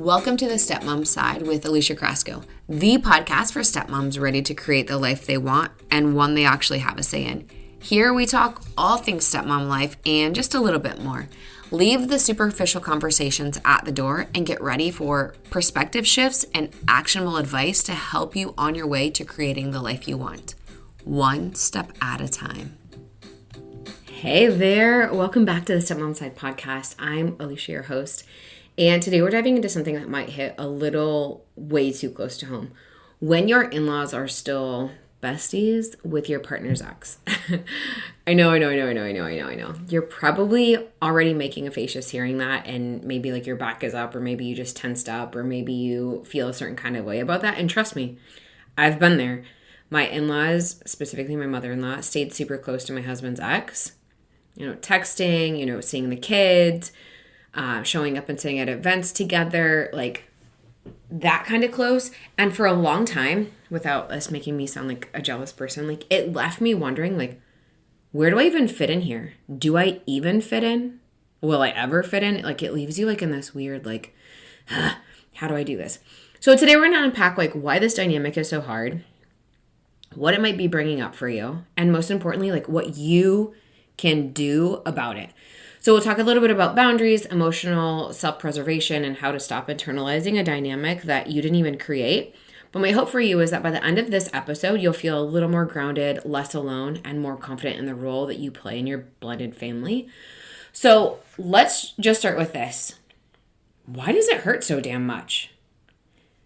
Welcome to the Stepmom Side with Alicia, the podcast for stepmoms ready to create the life they want and one they actually have a say in. Here we talk all things stepmom life and just a little bit more. Leave the superficial conversations at the door and get ready for perspective shifts and actionable advice to help you on your way to creating the life you want, one step at a time. Hey there, welcome back to the Stepmom Side podcast. I'm Alicia, your host. And today we're diving into something that might hit a little way too close to home. When your in-laws are still besties with your partner's ex. I know. You're probably already making a face just hearing that, and maybe like your back is up, or maybe you just tensed up, or maybe you feel a certain kind of way about that. And trust me, I've been there. My in-laws, specifically my mother-in-law, stayed super close to my husband's ex. Texting, seeing the kids, showing up and sitting at events together, like that kind of close. And for a long time, without this making me sound like a jealous person, like it left me wondering, like, where do I even fit in here? Do I even fit in? Will I ever fit in? Like, it leaves you like in this weird, like, how do I do this? So today we're going to unpack like why this dynamic is so hard, what it might be bringing up for you, and most importantly, like what you can do about it. So we'll talk a little bit about boundaries, emotional self-preservation, and how to stop internalizing a dynamic that you didn't even create. But my hope for you is that by the end of this episode, you'll feel a little more grounded, less alone, and more confident in the role that you play in your blended family. So let's just start with this. Why does it hurt so damn much?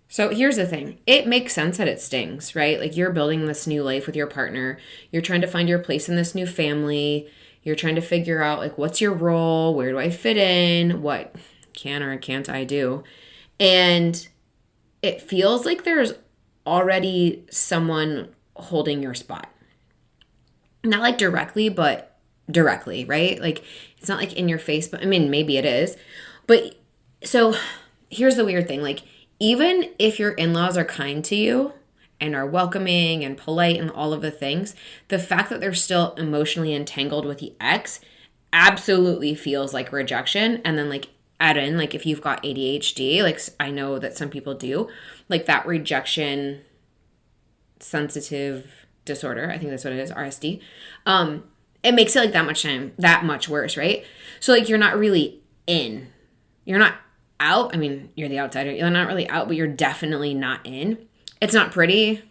So here's the thing. It makes sense that it stings, right? Like you're building this new life with your partner. You're trying to find your place in this new family. You're trying to figure out like, what's your role? Where do I fit in? What can or can't I do? And it feels like there's already someone holding your spot. Not like directly, but directly, right? Like it's not like in your face, but I mean, maybe it is. But so here's the weird thing. Like even if your in-laws are kind to you and are welcoming and polite and all of the things, the fact that they're still emotionally entangled with the ex absolutely feels like rejection. And then like add in, like if you've got ADHD, like I know that some people do, like that rejection sensitive disorder, I think that's what it is, RSD, it makes it like that much worse, right? So like you're not really in. You're not out. I mean, you're the outsider. You're not really out, but you're definitely not in. It's not pretty.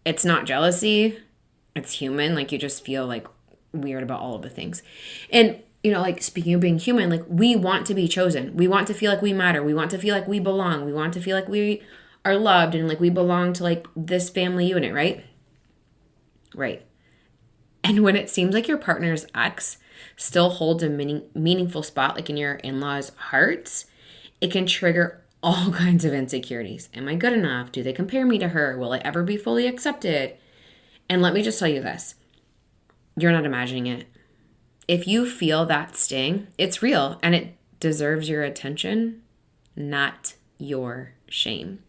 It's not jealousy. It's human. Like you just feel like weird about all of the things. And, like speaking of being human, like we want to be chosen. We want to feel like we matter. We want to feel like we belong. We want to feel like we are loved and like we belong to like this family unit, right? Right. And when it seems like your partner's ex still holds a meaningful spot like in your in-laws' hearts, it can trigger all kinds of insecurities. Am I good enough? Do they compare me to her? Will I ever be fully accepted? And let me just tell you this. You're not imagining it. If you feel that sting, it's real and it deserves your attention, not your shame.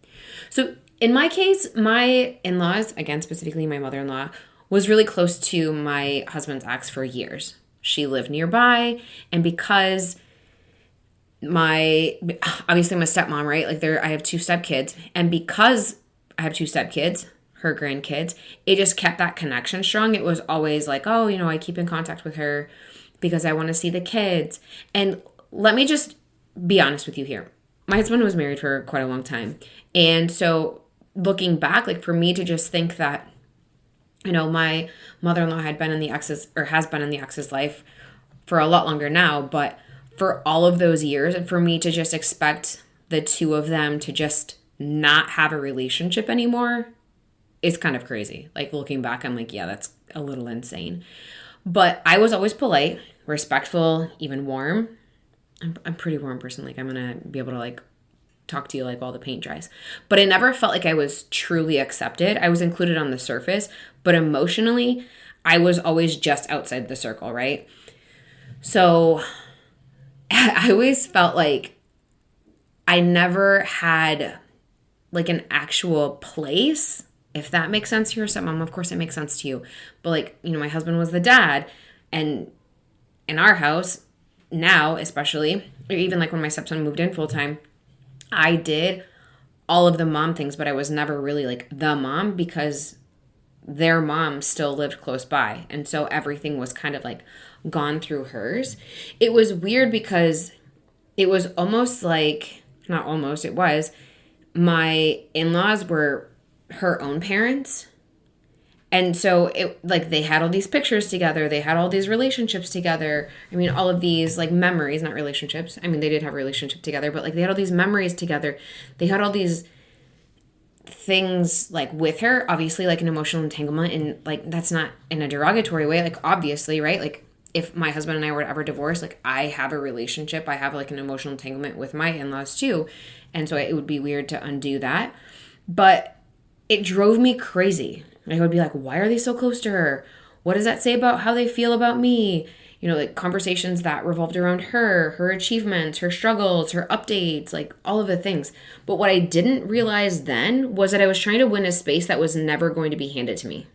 So in my case, my in-laws, again, specifically my mother-in-law, was really close to my husband's ex for years. She lived nearby, and because obviously I'm a stepmom, right? Like I have two stepkids, and because I have two stepkids, her grandkids, it just kept that connection strong. It was always like, oh, I keep in contact with her because I want to see the kids. And let me just be honest with you here. My husband was married for quite a long time. And so looking back, like for me to just think that, my mother-in-law has been in the ex's life for a lot longer now, but for all of those years, and for me to just expect the two of them to just not have a relationship anymore is kind of crazy. Like looking back, I'm like, yeah, that's a little insane. But I was always polite, respectful, even warm. I'm a pretty warm person. Like I'm going to be able to like talk to you like while the paint dries. But I never felt like I was truly accepted. I was included on the surface, but emotionally, I was always just outside the circle, right? So I always felt like I never had like an actual place, if that makes sense to your stepmom. Of course it makes sense to you. But like, my husband was the dad, and in our house now, especially, or even like when my stepson moved in full time, I did all of the mom things, but I was never really like the mom because their mom still lived close by. And so everything was kind of like gone through hers. It was weird because it was almost like, not almost, it was, my in-laws were her own parents. And so it like they had all these pictures together, they had all these relationships together. I mean, all of these like memories, not relationships. I mean, they did have a relationship together, but like they had all these memories together. They had all these things like with her, obviously like an emotional entanglement, and like that's not in a derogatory way, like obviously, right? Like if my husband and I were to ever divorce, like I have a relationship, I have like an emotional entanglement with my in-laws too. And so it would be weird to undo that. But it drove me crazy. I would be like, why are they so close to her? What does that say about how they feel about me? You know, like conversations that revolved around her achievements, her struggles, her updates, like all of the things. But what I didn't realize then was that I was trying to win a space that was never going to be handed to me.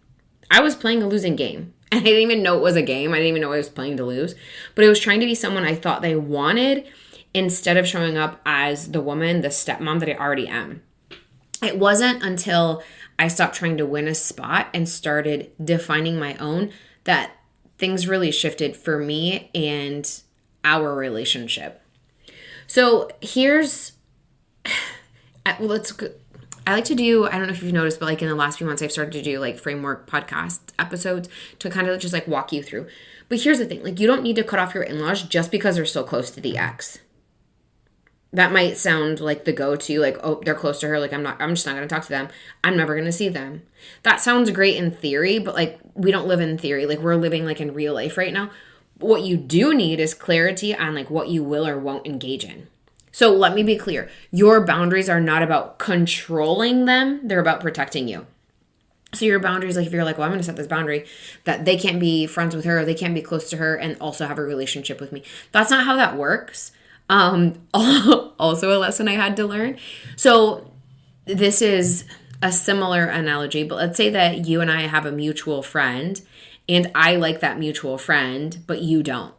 I was playing a losing game. And I didn't even know it was a game. I didn't even know I was playing to lose. But I was trying to be someone I thought they wanted instead of showing up as the woman, the stepmom that I already am. It wasn't until I stopped trying to win a spot and started defining my own that things really shifted for me and our relationship. So here's, I like to do, I don't know if you've noticed, but like in the last few months, I've started to do like framework podcast episodes to kind of just like walk you through. But here's the thing, like you don't need to cut off your in-laws just because they're so close to the ex. That might sound like the go-to, like, oh, they're close to her, like I'm just not going to talk to them. I'm never going to see them. That sounds great in theory, but like we don't live in theory. Like we're living like in real life right now. What you do need is clarity on like what you will or won't engage in. So let me be clear. Your boundaries are not about controlling them. They're about protecting you. So your boundaries, like if you're like, well, I'm going to set this boundary that they can't be friends with her, or they can't be close to her and also have a relationship with me. That's not how that works. Also a lesson I had to learn. So this is a similar analogy, but let's say that you and I have a mutual friend and I like that mutual friend, but you don't.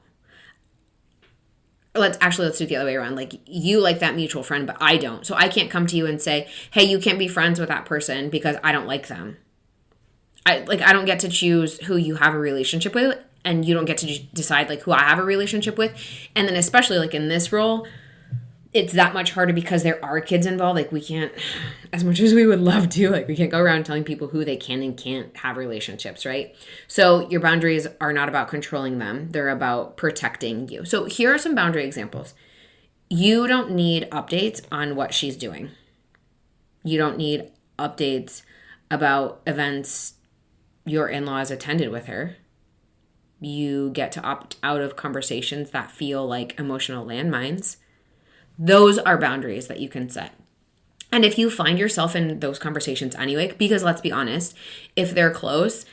Let's do it the other way around. Like you like that mutual friend, but I don't. So I can't come to you and say, hey, you can't be friends with that person because I don't like them. I don't get to choose who you have a relationship with. And you don't get to decide like who I have a relationship with. And then especially like in this role, it's that much harder because there are kids involved. Like we can't, as much as we would love to, like we can't go around telling people who they can and can't have relationships, right? So your boundaries are not about controlling them. They're about protecting you. So here are some boundary examples. You don't need updates on what she's doing. You don't need updates about events your in-laws attended with her. You get to opt out of conversations that feel like emotional landmines. Those are boundaries that you can set. And if you find yourself in those conversations anyway, because let's be honest, if they're close,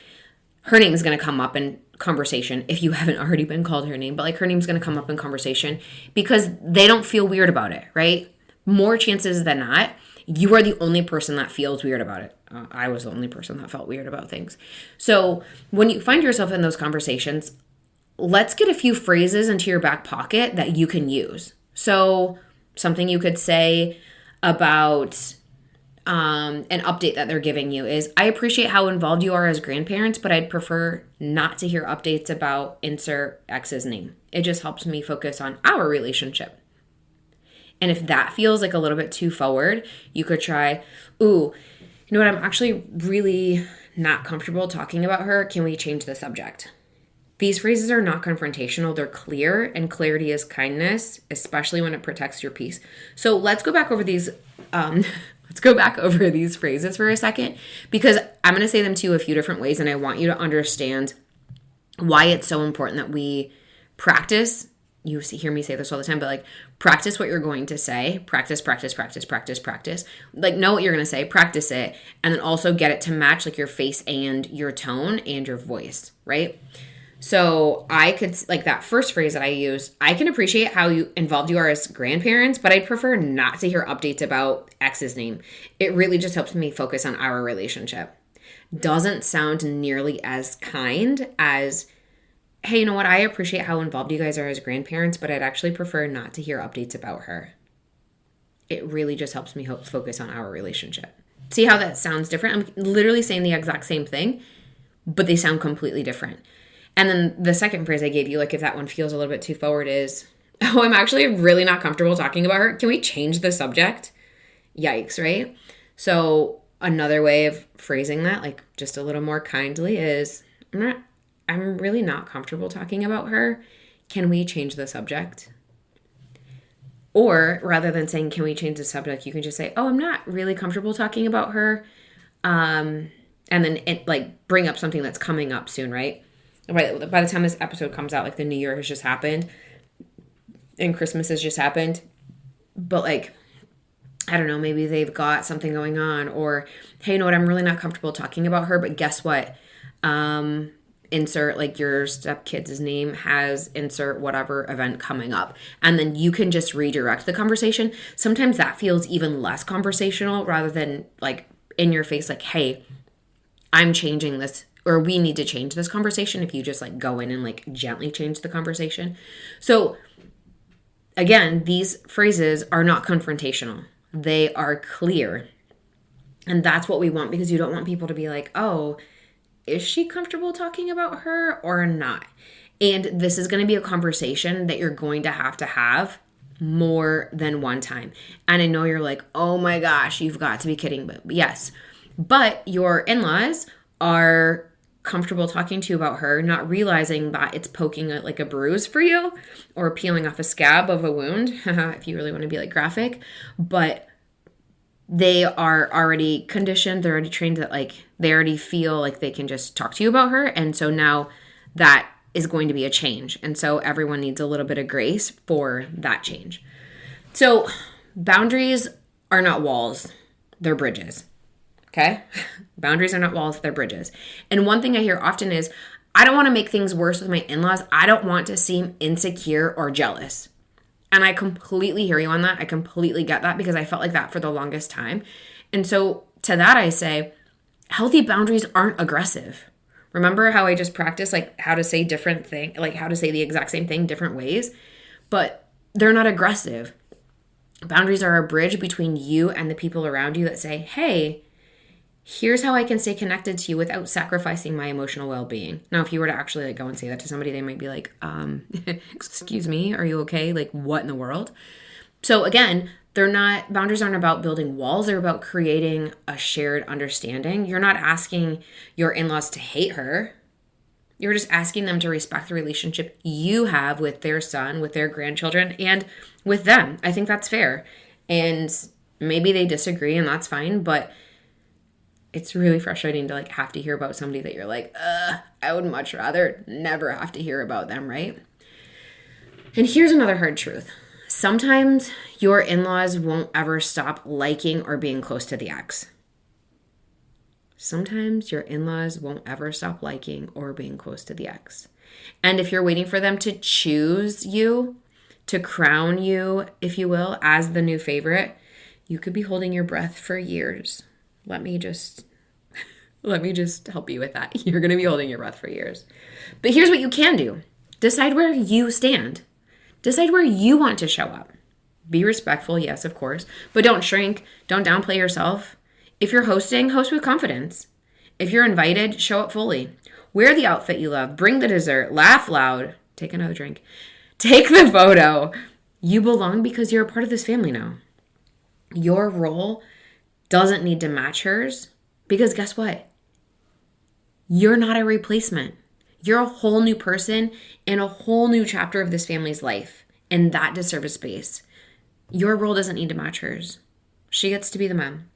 her name is going to come up in conversation if you haven't already been called her name, but like her name's going to come up in conversation because they don't feel weird about it, right? More chances than not, you are the only person that feels weird about it. I was the only person that felt weird about things. So when you find yourself in those conversations, let's get a few phrases into your back pocket that you can use. So something you could say about an update that they're giving you is, I appreciate how involved you are as grandparents, but I'd prefer not to hear updates about insert X's name. It just helps me focus on our relationship. And if that feels like a little bit too forward, you could try, ooh, you know what, I'm actually really not comfortable talking about her. Can we change the subject? These phrases are not confrontational. They're clear, and clarity is kindness, especially when it protects your peace. So let's go back over these phrases for a second, because I'm going to say them to you a few different ways, and I want you to understand why it's so important that we practice. You hear me say this all the time, but like practice what you're going to say. Practice. Like know what you're going to say, practice it, and then also get it to match like your face and your tone and your voice, right? So I could, like that first phrase that I use, I can appreciate how involved you are as grandparents, but I'd prefer not to hear updates about X's name. It really just helps me focus on our relationship. Doesn't sound nearly as kind as, hey, you know what? I appreciate how involved you guys are as grandparents, but I'd actually prefer not to hear updates about her. it really just helps me focus on our relationship. See how that sounds different? I'm literally saying the exact same thing, but they sound completely different. And then the second phrase I gave you, like if that one feels a little bit too forward, is, oh, I'm actually really not comfortable talking about her. Can we change the subject? Yikes, right? So another way of phrasing that, like just a little more kindly, is I'm really not comfortable talking about her. Can we change the subject? Or rather than saying, can we change the subject, you can just say, oh, I'm not really comfortable talking about her. And then bring up something that's coming up soon, right? By the time this episode comes out, like the New Year has just happened and Christmas has just happened. But like, I don't know, maybe they've got something going on, or, hey, you know what, I'm really not comfortable talking about her, but guess what? Insert like your stepkid's name has insert whatever event coming up. And then you can just redirect the conversation. Sometimes that feels even less conversational rather than like in your face, like, hey, I'm changing this, or we need to change this conversation, if you just like go in and like gently change the conversation. So again, these phrases are not confrontational. They are clear. And that's what we want, because you don't want people to be like, oh, is she comfortable talking about her or not? And this is going to be a conversation that you're going to have more than one time. And I know you're like, oh my gosh, you've got to be kidding. But yes, but your in-laws are comfortable talking to you about her, not realizing that it's poking like a bruise for you or peeling off a scab of a wound, if you really want to be like graphic. But they are already conditioned, they're already trained that like they already feel like they can just talk to you about her. And so now that is going to be a change. And so everyone needs a little bit of grace for that change. So boundaries are not walls, they're bridges. Okay? Boundaries are not walls, they're bridges. And one thing I hear often is, I don't want to make things worse with my in-laws. I don't want to seem insecure or jealous. And I completely hear you on that. I completely get that, because I felt like that for the longest time. And so to that I say, healthy boundaries aren't aggressive. Remember how I just practiced like how to say different thing, like how to say the exact same thing different ways, but they're not aggressive. Boundaries are a bridge between you and the people around you that say, hey, here's how I can stay connected to you without sacrificing my emotional well-being. Now, if you were to actually like go and say that to somebody, they might be like, excuse me, are you okay? Like, what in the world? So again, boundaries aren't about building walls. They're about creating a shared understanding. You're not asking your in-laws to hate her. You're just asking them to respect the relationship you have with their son, with their grandchildren, and with them. I think that's fair. And maybe they disagree, and that's fine, but it's really frustrating to like have to hear about somebody that you're like, I would much rather never have to hear about them, right? And here's another hard truth. Sometimes your in-laws won't ever stop liking or being close to the ex. Sometimes your in-laws won't ever stop liking or being close to the ex. And if you're waiting for them to choose you, to crown you, if you will, as the new favorite, you could be holding your breath for years. Let me just help you with that. You're going to be holding your breath for years. But here's what you can do. Decide where you stand. Decide where you want to show up. Be respectful, yes, of course, but don't shrink. Don't downplay yourself. If you're hosting, host with confidence. If you're invited, show up fully. Wear the outfit you love. Bring the dessert. Laugh loud. Take another drink. Take the photo. You belong because you're a part of this family now. Your role doesn't need to match hers, because guess what? You're not a replacement. You're a whole new person in a whole new chapter of this family's life, and that deserves a space. Your role doesn't need to match hers. She gets to be the mom.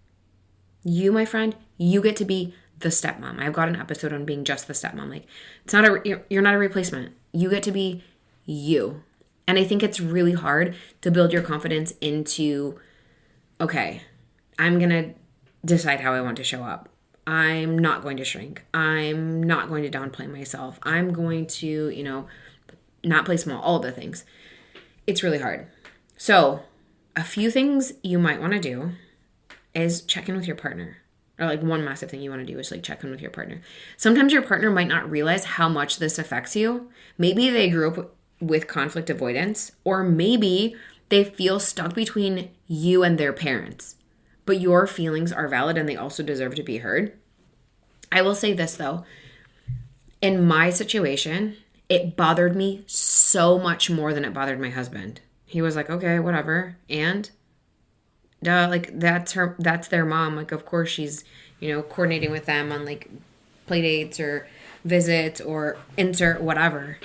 You, my friend, you get to be the stepmom. I've got an episode on being just the stepmom. Like, you're not a replacement. You get to be you. And I think it's really hard to build your confidence into, okay, I'm going to decide how I want to show up. I'm not going to shrink. I'm not going to downplay myself. I'm going to, not play small, all of the things. It's really hard. So a few things you might want to do is check in with your partner. Or like one massive thing you want to do is like check in with your partner. Sometimes your partner might not realize how much this affects you. Maybe they grew up with conflict avoidance, or maybe They feel stuck between you and their parents, but your feelings are valid and they also deserve to be heard. I will say this though. In my situation, it bothered me so much more than it bothered my husband. He was like, okay, whatever. And like that's their mom. Like, of course she's, coordinating with them on like play dates or visits or insert whatever.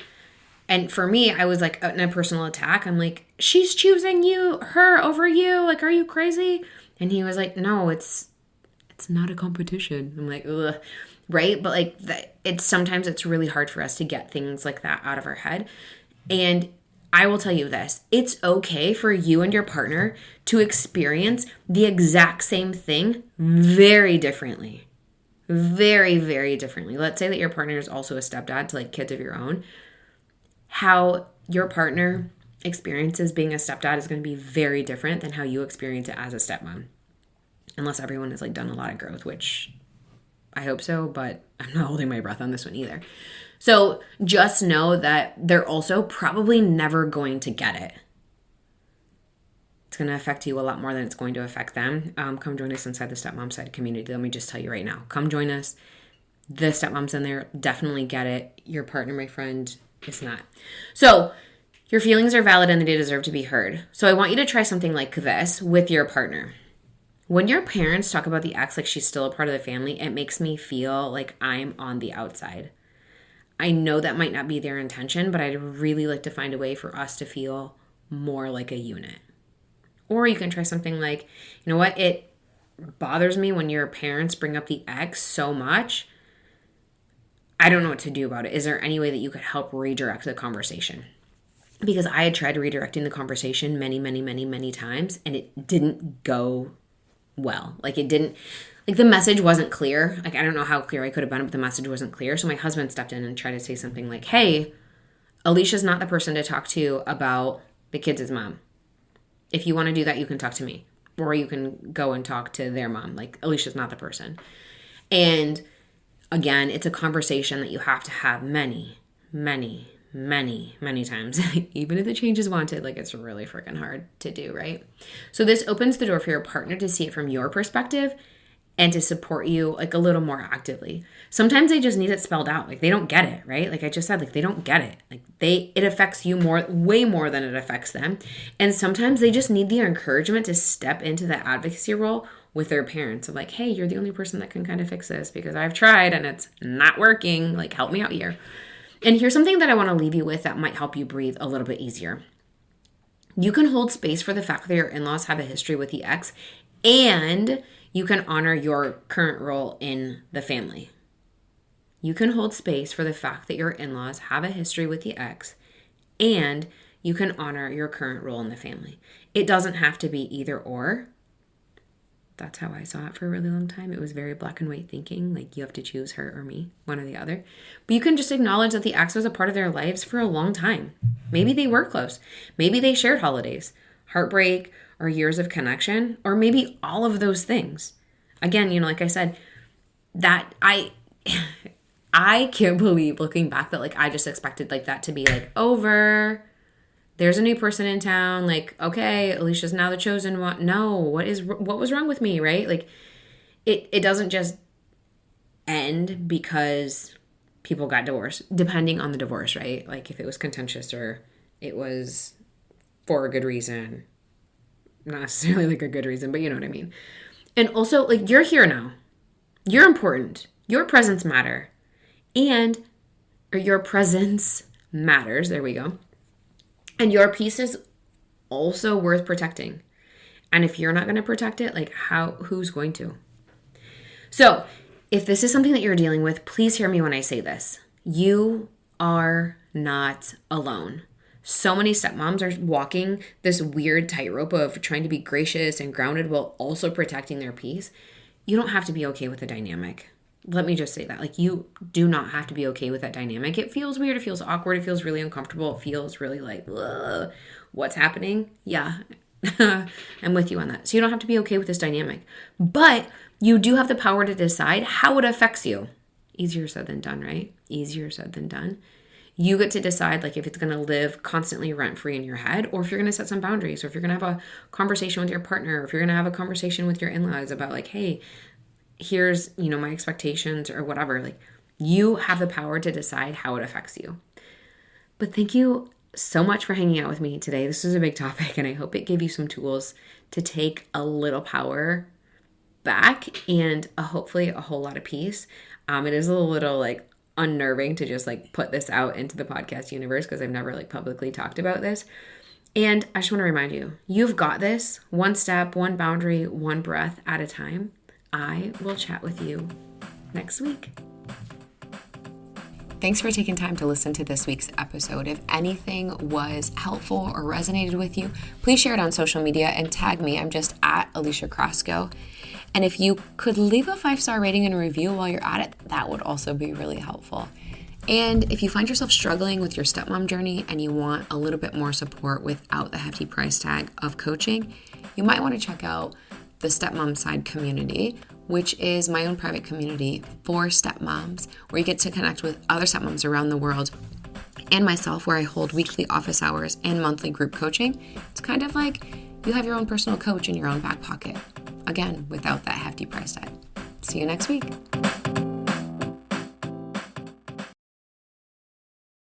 And for me, I was like in a personal attack. I'm like, she's choosing her over you. Like, are you crazy? And he was like, no, it's not a competition. I'm like, ugh. Right? But like sometimes it's really hard for us to get things like that out of our head. And I will tell you this, it's okay for you and your partner to experience the exact same thing very differently. Very, very differently. Let's say that your partner is also a stepdad to like kids of your own. How your partner experiences being a stepdad is going to be very different than how you experience it as a stepmom. Unless everyone has like done a lot of growth, which I hope so, but I'm not holding my breath on this one either. So just know that they're also probably never going to get it. It's going to affect you a lot more than it's going to affect them. Come join us inside the Stepmom Side community. Let me just tell you right now. Come join us. The stepmoms in there definitely get it. Your partner, my friend, is not. So your feelings are valid and they deserve to be heard. So I want you to try something like this with your partner. When your parents talk about the ex like she's still a part of the family, it makes me feel like I'm on the outside. I know that might not be their intention, but I'd really like to find a way for us to feel more like a unit. Or you can try something like, you know what, it bothers me when your parents bring up the ex so much. I don't know what to do about it. Is there any way that you could help redirect the conversation? Because I had tried redirecting the conversation many, many, many, many times, and it didn't go well. Like it didn't, like the message wasn't clear. Like I don't know how clear I could have been, but the message wasn't clear. So my husband stepped in and tried to say something like, hey, Alicia's not the person to talk to about the kids' mom. If you want to do that, you can talk to me. Or you can go and talk to their mom. Like Alicia's not the person. And again, it's a conversation that you have to have many, many, many, many times. Even if the change is wanted, like it's really freaking hard to do, right? So this opens the door for your partner to see it from your perspective and to support you like a little more actively. Sometimes they just need it spelled out. Like they don't get it, right? Like I just said, like they don't get it. Like it affects you way more than it affects them. And sometimes they just need the encouragement to step into the advocacy role with their parents of like, hey, you're the only person that can kind of fix this because I've tried and it's not working. Like help me out here. And here's something that I want to leave you with that might help you breathe a little bit easier. You can hold space for the fact that your in-laws have a history with the ex, and you can honor your current role in the family. You can hold space for the fact that your in-laws have a history with the ex, and you can honor your current role in the family. It doesn't have to be either or. That's how I saw it for a really long time. It was very black and white thinking, like you have to choose her or me, one or the other. But you can just acknowledge that the ex was a part of their lives for a long time. Maybe they were close. Maybe they shared holidays, heartbreak, or years of connection, or maybe all of those things. Again, like I said, that I can't believe looking back that like I just expected like that to be like over. There's a new person in town. Like, okay, Alicia's now the chosen one. No, what was wrong with me, right? Like, it doesn't just end because people got divorced, depending on the divorce, right? Like, if it was contentious or it was for a good reason, not necessarily like a good reason, but you know what I mean. And also, like, you're here now. You're important. Your presence matter. Or your presence matters. There we go. And your peace is also worth protecting. And if you're not going to protect it, like who's going to? So if this is something that you're dealing with, please hear me when I say this. You are not alone. So many stepmoms are walking this weird tightrope of trying to be gracious and grounded while also protecting their peace. You don't have to be okay with the dynamic. Let me just say that. Like, you do not have to be okay with that dynamic. It feels weird. It feels awkward. It feels really uncomfortable. It feels really like, ugh, what's happening? Yeah, I'm with you on that. So you don't have to be okay with this dynamic. But you do have the power to decide how it affects you. Easier said than done, right? Easier said than done. You get to decide like if it's going to live constantly rent-free in your head, or if you're going to set some boundaries, or if you're going to have a conversation with your partner, or if you're going to have a conversation with your in-laws about like, hey, here's, my expectations or whatever. Like, you have the power to decide how it affects you. But thank you so much for hanging out with me today. This is a big topic, and I hope it gave you some tools to take a little power back and hopefully a whole lot of peace. It is a little like unnerving to just like put this out into the podcast universe because I've never like publicly talked about this. And I just want to remind you, you've got this. One step, one boundary, one breath at a time. I will chat with you next week. Thanks for taking time to listen to this week's episode. If anything was helpful or resonated with you, please share it on social media and tag me. I'm just at Alicia Crasco. And if you could leave a 5-star rating and a review while you're at it, that would also be really helpful. And if you find yourself struggling with your stepmom journey and you want a little bit more support without the hefty price tag of coaching, you might want to check out the Stepmom Side community, which is my own private community for stepmoms, where you get to connect with other stepmoms around the world and myself, where I hold weekly office hours and monthly group coaching. It's kind of like you have your own personal coach in your own back pocket. Again, without that hefty price tag. See you next week.